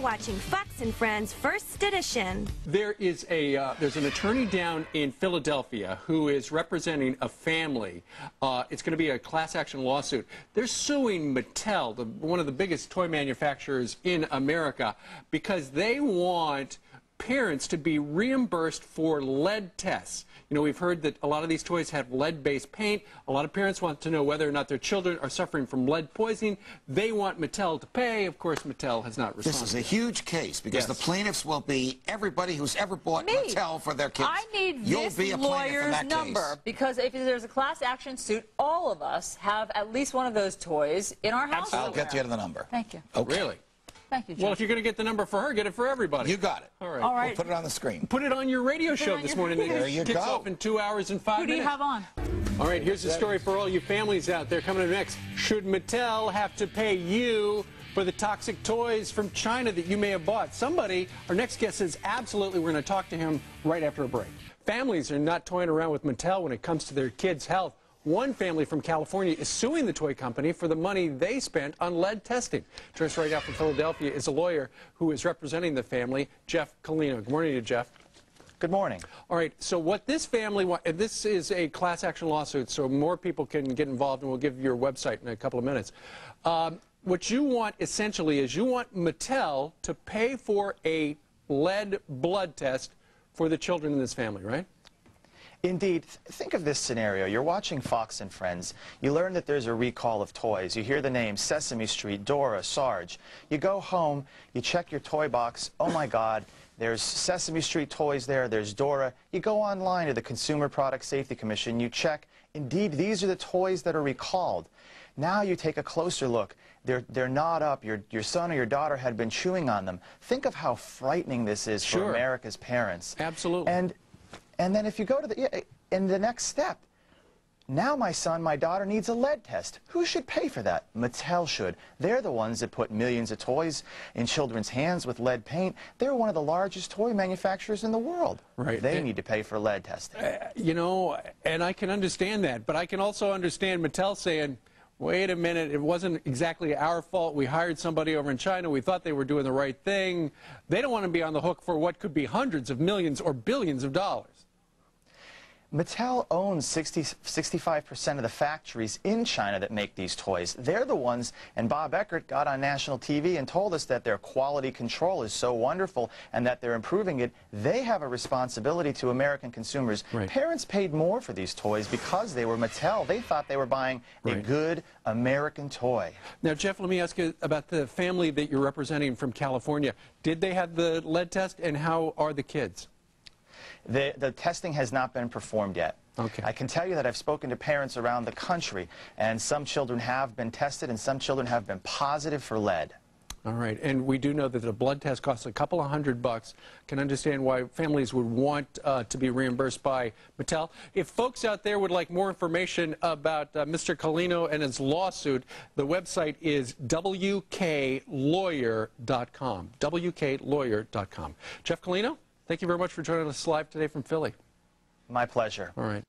watching Fox and Friends First Edition. There's an attorney down in Philadelphia who is representing a family. It's going to be a class action lawsuit. They're suing Mattel, one of the biggest toy manufacturers in America, because they want parents to be reimbursed for lead tests. You know, we've heard that a lot of these toys have lead-based paint. A lot of parents want to know whether or not their children are suffering from lead poisoning. They want Mattel to pay. Of course, Mattel has not responded. This is a huge case because the plaintiffs will be everybody who's ever bought Mattel for their kids. I need You'll this be a lawyer's in that number case. because if there's a class action suit, all of us have at least one of those toys in our house. I'll get you to the number. Thank you. Okay. Really? Thank you, Judge. Well, if you're going to get the number for her, get it for everybody. You got it. All right. All right. We'll put it on the screen. Put it on your radio show this morning. There you Kicks go. off in 2 hours and 5 minutes. Who do you have on? All right, here's the story for all you families out there coming up next. Should Mattel have to pay you for the toxic toys from China that you may have bought? Somebody, our next guest says absolutely. We're going to talk to him right after a break. Families are not toying around with Mattel when it comes to their kids' health. One family from California is suing the toy company for the money they spent on lead testing. Joining us right now from Philadelphia is a lawyer who is representing the family, Jeff Colino. Good morning to you, Jeff. Good morning. All right, so what this family wants, this is a class action lawsuit, so more people can get involved, and we'll give you your website in a couple of minutes. What you want, essentially, is you want Mattel to pay for a lead blood test for the children in this family, right? Indeed. Think of this scenario. You're watching Fox and Friends. You learn that there's a recall of toys. You hear the names Sesame Street, Dora, Sarge. You go home, you check your toy box. Oh, my God, there's Sesame Street toys there. There's Dora. You go online to the Consumer Product Safety Commission. You check. Indeed, these are the toys that are recalled. Now you take a closer look. They're not up. Your son or your daughter had been chewing on them. Think of how frightening this is for America's parents. Absolutely. And then if you go to the next step, now my son, my daughter needs a lead test. Who should pay for that? Mattel should. They're the ones that put millions of toys in children's hands with lead paint. They're one of the largest toy manufacturers in the world. Right. They need to pay for lead testing. You know, and I can understand that, but I can also understand Mattel saying, wait a minute, it wasn't exactly our fault. We hired somebody over in China. We thought they were doing the right thing. They don't want to be on the hook for what could be hundreds of millions or billions of dollars. Mattel owns 65% of the factories in China that make these toys. They're the ones, and Bob Eckert got on national TV and told us that their quality control is so wonderful and that they're improving it. They have a responsibility to American consumers. Right. Parents paid more for these toys because they were Mattel. They thought they were buying a good American toy. Now, Jeff, let me ask you about the family that you're representing from California. Did they have the lead test, and how are the kids? The testing has not been performed yet. Okay. I can tell you that I've spoken to parents around the country, and some children have been tested and some children have been positive for lead. All right, and we do know that the blood test costs a couple of $100. Can understand why families would want to be reimbursed by Mattel. If folks out there would like more information about Mr. Colino and his lawsuit, the website is wklawyer.com. wklawyer.com. Jeff Colino, thank you very much for joining us live today from Philly. My pleasure. All right.